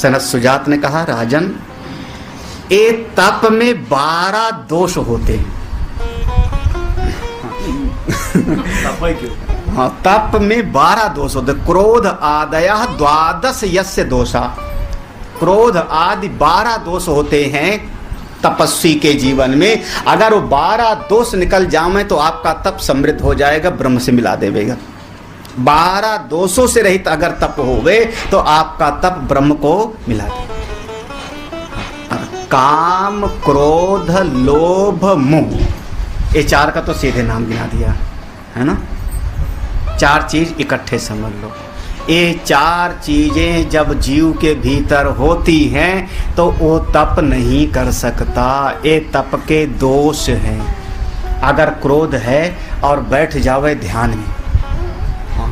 सनत सुजात ने कहा, राजन, ए तप में 12 दोष होते हैं। हाँ, तप में 12 दोष होते। क्रोध आदयः द्वादश यस्य दोषा। क्रोध आदि 12 दोष होते हैं तपस्वी के जीवन में। अगर वो 12 दोष निकल जाए तो आपका तप समृद्ध हो जाएगा, ब्रह्म से मिला देगा। 12 दोषों से रहित अगर तप होवे तो आपका तप ब्रह्म को मिला देगा। काम, क्रोध, लोभ, मोह, ये 4 का तो सीधे नाम गिना दिया है ना। 4 चीज इकट्ठे समझ लो। ये 4 चीजें जब जीव के भीतर होती हैं तो वो तप नहीं कर सकता। ये तप के दोष हैं। अगर क्रोध है और बैठ जावे ध्यान में, हाँ,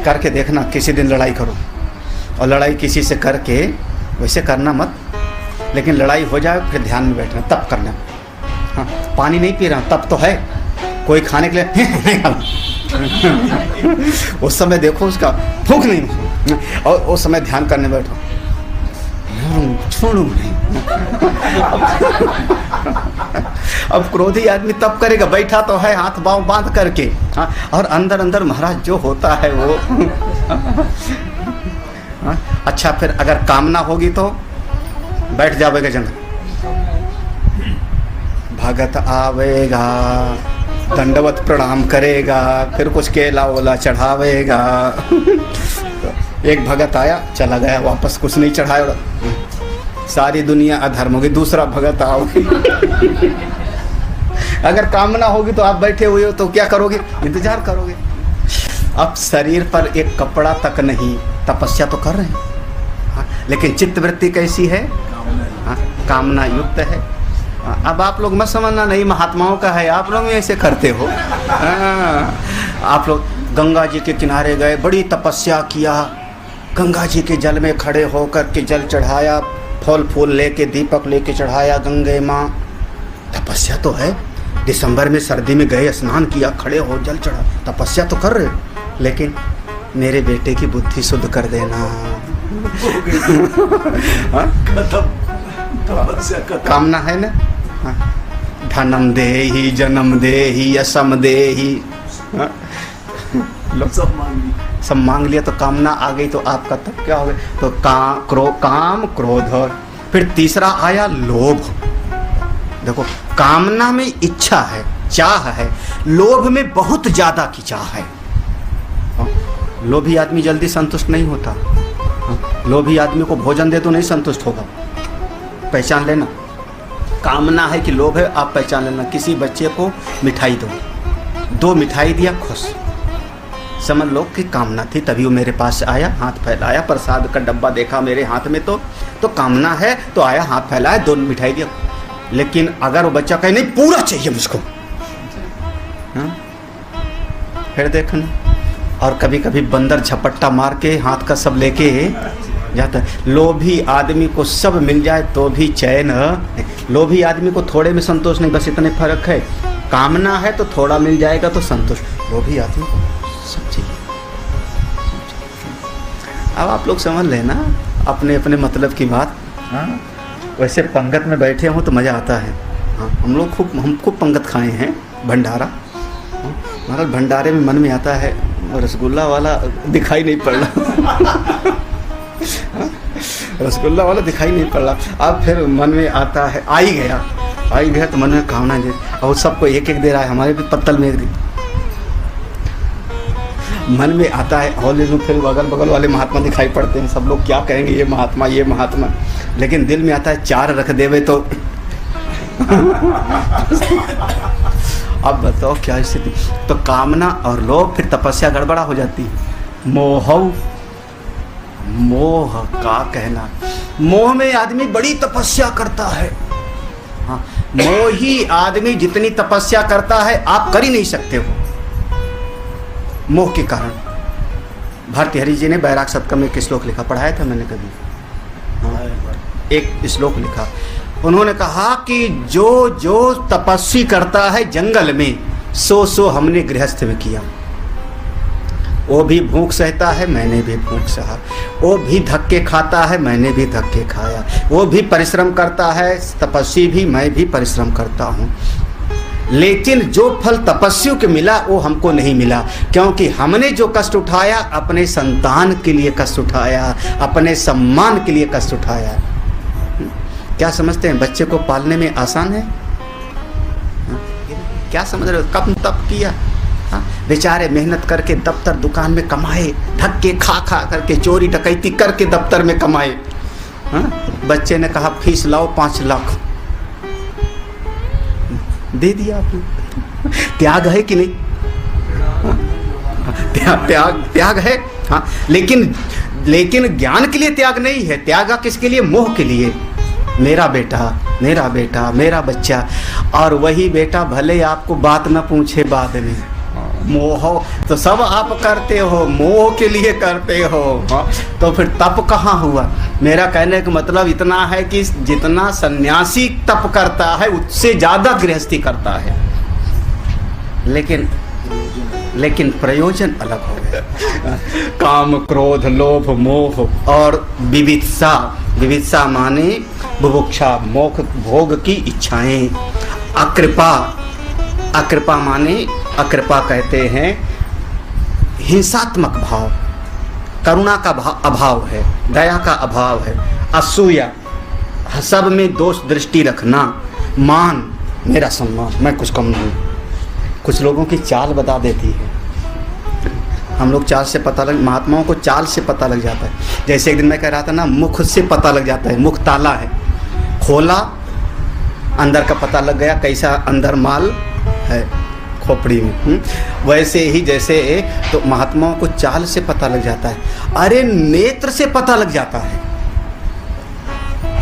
करके देखना, किसी दिन लड़ाई करो और लड़ाई किसी से करके, वैसे करना मत, लेकिन लड़ाई हो जाए फिर ध्यान में बैठना, तप करना। हाँ, पानी नहीं पी रहा, तप तो है, कोई खाने के लिए उस समय देखो उसका भूख नहीं, और उस समय ध्यान करने बैठो, छोड़ू नहीं। अब क्रोधी आदमी तप करेगा, बैठा तो है हाथ बांव बांध करके, हाँ, और अंदर अंदर महाराज जो होता है वो हाँ, अच्छा, फिर अगर कामना होगी तो बैठ जाएगा जंगल, भगत आवेगा, दंडवत प्रणाम करेगा, फिर कुछ केला ओला चढ़ावेगा। एक भगत आया, चला गया, वापस कुछ नहीं चढ़ाया, सारी दुनिया अधर्म होगी। दूसरा भगत आओगे। अगर कामना होगी तो आप बैठे हुए हो तो क्या करोगे? इंतजार करोगे। अब शरीर पर एक कपड़ा तक नहीं, तपस्या तो कर रहे हैं, हाँ, लेकिन चित्तवृत्ति कैसी है? हाँ, कामना युक्त है। अब आप लोग मत समझना नहीं महात्माओं का है, आप लोग ऐसे करते हो। आप लोग गंगा जी के किनारे गए, बड़ी तपस्या किया, गंगा जी के जल में खड़े होकर के जल चढ़ाया, फल फूल लेके, दीपक लेके चढ़ाया, गंगे माँ, तपस्या तो है। दिसंबर में सर्दी में गए, स्नान किया, खड़े हो, जल चढ़ा, तपस्या तो कर रहे, लेकिन मेरे बेटे की बुद्धि शुद्ध कर देना। कामना है ना, धनम देहि, जन्म देहि, यशम देहि, सब मांग लिया तो कामना आ गई, तो आपका तब क्या हो गया? तो काम, क्रोध, और फिर तीसरा आया लोभ। देखो, कामना में इच्छा है, चाह है, लोभ में बहुत ज्यादा की चाह है। लोभी आदमी जल्दी संतुष्ट नहीं होता। लोभी आदमी को भोजन दे तो नहीं संतुष्ट होगा, पहचान लेना। कामना है कि लोभ है, आप पहचान लेना। किसी बच्चे को मिठाई दो, 2 मिठाई दिया, खुश, समझ लो कि कामना थी, तभी वो मेरे पास आया, हाथ फैलाया, प्रसाद का डब्बा देखा मेरे हाथ में तो कामना है, तो आया, हाथ फैलाया, 2 मिठाई दिया। लेकिन अगर वो बच्चा कहे नहीं पूरा चाहिए मुझको, हाँ, फिर देखना। और कभी कभी बंदर झपट्टा मार के हाथ का सब लेके जाता है। लोभी आदमी को सब मिल जाए तो भी चैन, लोभी आदमी को थोड़े में संतोष नहीं, बस इतने फर्क है। कामना है तो थोड़ा मिल जाएगा तो संतोष, लोभी आदमी को सब चाहिए। अब आप लोग समझ लेना अपने अपने मतलब की बात। हाँ, वैसे पंगत में बैठे हो तो मज़ा आता है। हाँ, हम खूब पंगत खाए हैं, भंडारा। महाराज भंडारे में मन में आता है रसगुल्ला वाला दिखाई नहीं पड़ रहा। रसगुल्ला वाला दिखाई नहीं पड़ रहा। अब फिर मन में आता है, आ ही गया तो मन में कामना दे, और सबको एक एक दे रहा है, हमारे भी पत्तल में एक दिन मन में आता है। और लेकिन फिर अगल बगल वाले महात्मा दिखाई पड़ते हैं, सब लोग क्या कहेंगे, ये महात्मा, लेकिन दिल में आता है 4 रख देवे तो। अब बताओ क्या स्थिति। तो कामना और लोभ, फिर तपस्या गड़बड़ा हो जाती है। मोह का कहना, मोह में आदमी बड़ी तपस्या करता है। हाँ, मोही आदमी जितनी तपस्या करता है आप कर ही नहीं सकते हो, मोह के कारण। भारती हरि जी ने बैराग सप्तकम में एक श्लोक लिखा, पढ़ाया था मैंने कभी। हाँ, एक श्लोक लिखा, उन्होंने कहा कि जो तपस्वी करता है जंगल में, सो हमने गृहस्थ में किया। वो भी भूख सहता है, मैंने भी भूख सहा। वो भी धक्के खाता है, मैंने भी धक्के खाया। वो भी परिश्रम करता है, तपस्वी भी, मैं भी परिश्रम करता हूँ। लेकिन जो फल तपस्वियों को मिला वो हमको नहीं मिला, क्योंकि हमने जो कष्ट उठाया अपने संतान के लिए कष्ट उठाया, अपने सम्मान के लिए कष्ट उठाया। क्या समझते हैं बच्चे को पालने में आसान है? क्या समझ रहे हो? कब तप किया, बेचारे मेहनत करके दफ्तर दुकान में कमाए, धक्के खा खा करके, चोरी डकैती करके दफ्तर में कमाए। बच्चे ने कहा फीस लाओ 5 लाख, दे दिया आपने। त्याग है कि नहीं? त्याग है। हाँ, लेकिन ज्ञान के लिए त्याग नहीं है। त्याग किसके लिए? मोह के लिए। मेरा बेटा, मेरा बेटा, मेरा बच्चा। और वही बेटा भले आपको बात न पूछे बाद में, मोह तो सब आप करते हो, मोह के लिए करते हो। तो फिर तप कहाँ हुआ? मेरा कहने का मतलब इतना है कि जितना सन्यासी तप करता है उससे ज्यादा गृहस्थी करता है, लेकिन प्रयोजन अलग हो गया। काम, क्रोध, लोभ, मोह और विवित्सा। विवित्सा माने बुभुक्षा, मोक्ष, भोग की इच्छाएं। अकृपा, अकृपा माने, अकृपा कहते हैं हिंसात्मक भाव, करुणा का अभाव है, दया का अभाव है। असूया, सब में दोष दृष्टि रखना। मान, मेरा सम्मान, मैं कुछ कम नहीं। कुछ लोगों की चाल बता देती है। हम लोग चाल से पता लग, महात्माओं को चाल से पता लग जाता है। जैसे एक दिन मैं कह रहा था ना, मुख से पता लग जाता है। मुख ताला है, खोला, अंदर का पता लग गया कैसा अंदर माल है खोपड़ी में। वैसे ही जैसे तो महात्माओं को चाल से पता लग जाता है। अरे नेत्र से पता लग जाता है।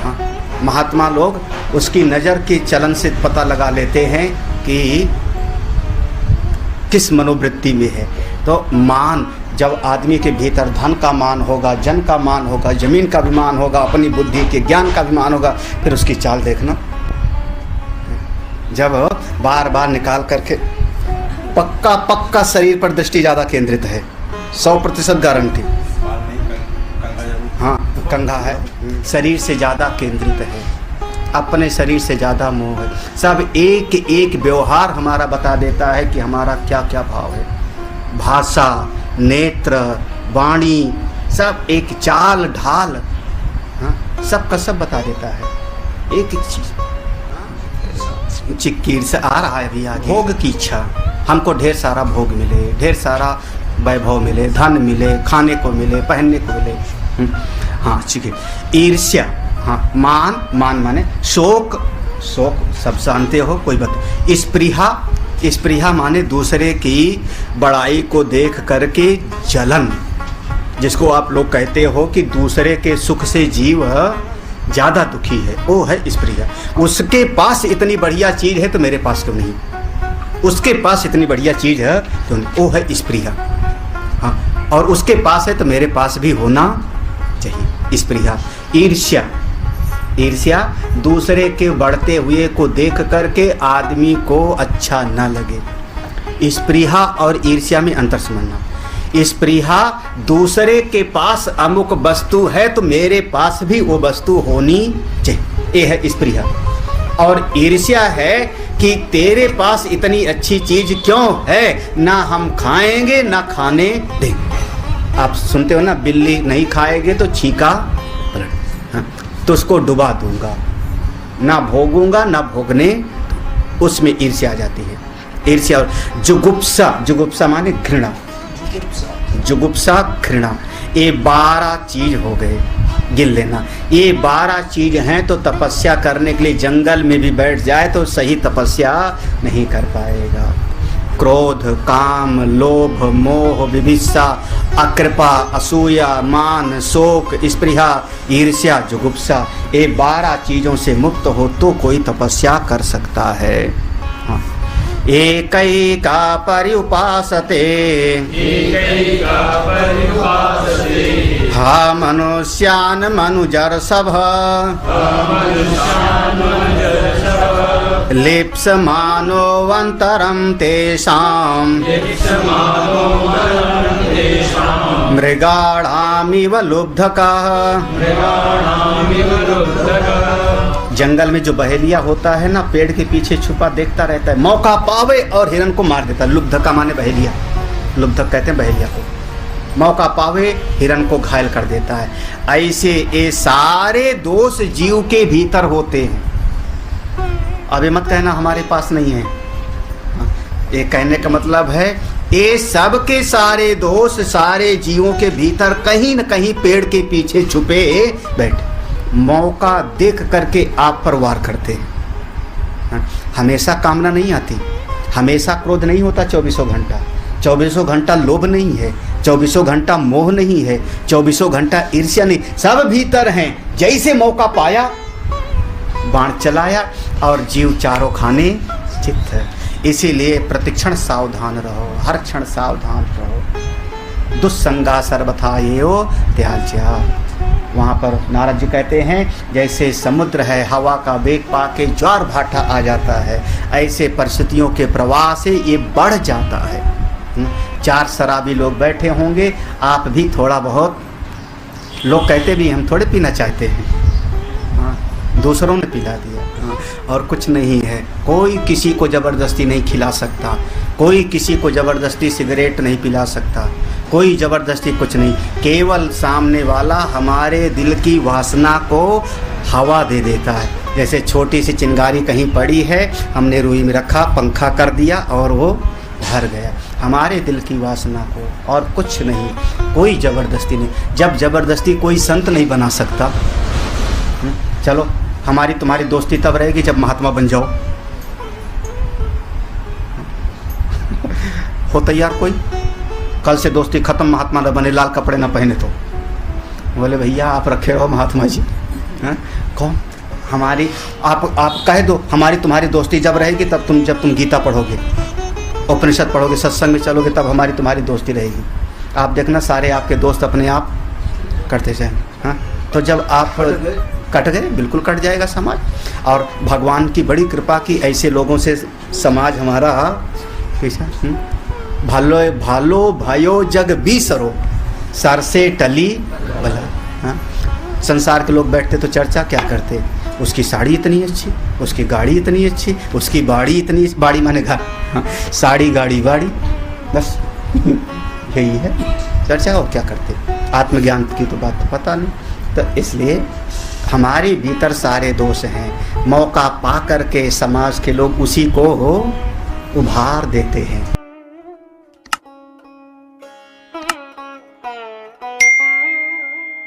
हाँ, महात्मा लोग उसकी नज़र के चलन से पता लगा लेते हैं कि किस मनोवृत्ति में है। तो मान, जब आदमी के भीतर धन का मान होगा, जन का मान होगा, जमीन का भी मान होगा, अपनी बुद्धि के ज्ञान का भी मान होगा, फिर उसकी चाल देखना। जब बार बार निकाल करके पक्का शरीर पर दृष्टि ज़्यादा केंद्रित है, 100% गारंटी। हाँ, कंघा है, शरीर से ज़्यादा केंद्रित है, अपने शरीर से ज़्यादा मोह है। सब एक एक व्यवहार हमारा बता देता है कि हमारा क्या क्या भाव है। भाषा, नेत्र, वाणी, सब एक चाल ढाल, हाँ, सब का सब बता देता है। एक एक चीज़ चिक्कीर से आ रहा है अभी आगे। भोग की इच्छा, हमको ढेर सारा भोग मिले, ढेर सारा वैभव मिले, धन मिले, खाने को मिले, पहनने को मिले। हाँ, ठीक है। ईर्ष्या, हाँ, मान, मान माने शोक, शोक सब जानते हो, कोई बात। स्पृहा, स्पृहा माने दूसरे की बड़ाई को देख करके जलन, जिसको आप लोग कहते हो कि दूसरे के सुख से जीव ज़्यादा दुखी है, वो है स्पृहा। उसके पास इतनी बढ़िया चीज़ है तो मेरे पास क्यों नहीं, उसके पास इतनी बढ़िया चीज़ है तो वो है स्पृहा। हाँ, और उसके पास है तो मेरे पास भी होना चाहिए, स्पृहा। ईर्ष्या, ईर्ष्या दूसरे के बढ़ते हुए को देख करके आदमी को अच्छा न लगे। स्पृहा और ईर्ष्या में अंतर समझना। स्पृहा दूसरे के पास अमुक वस्तु है तो मेरे पास भी वो वस्तु होनी चाहिए, ये है स्पृहा। और ईर्ष्या है कि तेरे पास इतनी अच्छी चीज क्यों है, ना हम खाएंगे ना खाने देंगे। आप सुनते हो ना, बिल्ली नहीं खाएंगे तो छीका पलट, हाँ, तो उसको डुबा दूंगा, ना भोगूंगा ना भोगने, उसमें ईर्ष्या आ जाती है। ईर्ष्या। और जुगुप्सा, जुगुप्सा माने घृणा, जुगुप्सा घृणा, ये 12 चीज हो गए, गिन लेना। ये 12 चीज हैं तो तपस्या करने के लिए जंगल में भी बैठ जाए तो सही तपस्या नहीं कर पाएगा। क्रोध, काम, लोभ, मोह, विभिषा, अकृपा, असूया, मान, शोक, स्पृहा, ईर्ष्या, जुगुप्सा, ये 12 चीजों से मुक्त हो तो कोई तपस्या कर सकता है। हाँ। एकैका पर्युपासते, हा मनुष्यान् मनुजर्षभ, लिप्समानोऽन्तरं तेषां मृगाणामिव लुब्धकः। जंगल में जो बहेलिया होता है ना, पेड़ के पीछे छुपा देखता रहता है, मौका पावे और हिरन को मार देता है। लुब्धका माने बहेलिया, लुब्धक कहते हैं बहेलिया को। मौका पावे हिरन को घायल कर देता है। ऐसे ये सारे दोष जीव के भीतर होते हैं। अब ये मत कहना हमारे पास नहीं है। ये कहने का मतलब है ये सब के सारे दोष सारे जीवों के भीतर कहीं न कहीं पेड़ के पीछे छुपे बैठे, मौका देख करके आप पर वार करते हैं। हमेशा कामना नहीं आती, हमेशा क्रोध नहीं होता 24 घंटा। 24 घंटा लोभ नहीं है, 24 घंटा मोह नहीं है, 24 घंटा ईर्ष्या नहीं, सब भीतर हैं। जैसे मौका पाया बाण चलाया और जीव चारों खाने चित्त है। इसीलिए प्रतिक्षण सावधान रहो, हर क्षण सावधान रहो। दुस्संगा सर्वथा एव त्याज्या। वहाँ पर नारद जी कहते हैं जैसे समुद्र है, हवा का वेग पाके ज्वार भाटा आ जाता है, ऐसे परिस्थितियों के प्रवाह से ये बढ़ जाता है। 4 शराबी लोग बैठे होंगे, आप भी थोड़ा बहुत, लोग कहते भी हम थोड़े पीना चाहते हैं, दूसरों ने पिला दिया, और कुछ नहीं है। कोई किसी को ज़बरदस्ती नहीं खिला सकता, कोई किसी को ज़बरदस्ती सिगरेट नहीं पिला सकता, कोई ज़बरदस्ती कुछ नहीं। केवल सामने वाला हमारे दिल की वासना को हवा दे देता है। जैसे छोटी सी चिंगारी कहीं पड़ी है, हमने रुई में रखा, पंखा कर दिया और वो भर गया। हमारे दिल की वासना को, और कुछ नहीं, कोई ज़बरदस्ती नहीं। जब ज़बरदस्ती कोई संत नहीं बना सकता, चलो हमारी तुम्हारी दोस्ती तब रहेगी जब महात्मा बन जाओ। हो तैयार कोई? कल से दोस्ती खत्म, महात्मा न बने, लाल कपड़े ना पहने तो बोले भैया आप रखे रहो महात्मा जी। कौन? हमारी आप कह दो हमारी तुम्हारी दोस्ती जब रहेगी तब जब तुम गीता पढ़ोगे, उपनिषद पढ़ोगे, सत्संग में चलोगे, तब हमारी तुम्हारी दोस्ती रहेगी। आप देखना सारे आपके दोस्त अपने आप करते जाएंगे। हाँ, तो जब आप कट गए, बिल्कुल कट जाएगा समाज। और भगवान की बड़ी कृपा की ऐसे लोगों से समाज हमारा कैसा, भालो भालो भयो जग बीसरो सर से टली भला। हाँ, संसार के लोग बैठते तो चर्चा क्या करते, उसकी साड़ी इतनी अच्छी, उसकी गाड़ी इतनी अच्छी, उसकी बाड़ी इतनी, बाड़ी माने घर, हाँ, साड़ी गाड़ी बाड़ी, बस यही है चर्चा। और क्या करते, आत्मज्ञान की तो बात तो पता नहीं। तो इसलिए हमारे भीतर सारे दोष हैं, मौका पा करके समाज के लोग उसी को उभार देते हैं।